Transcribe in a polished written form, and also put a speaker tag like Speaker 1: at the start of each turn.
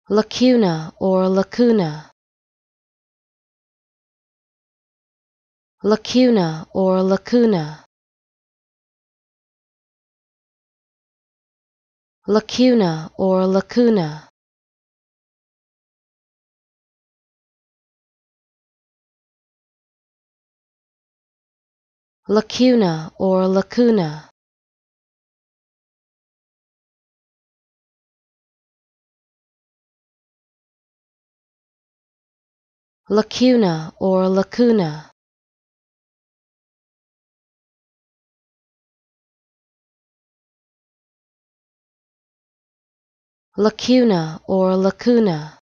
Speaker 1: lacuna or lacuna, lacuna or lacuna, lacuna or lacuna, lacuna or lacuna, lacuna or lacuna, lacuna or lacuna.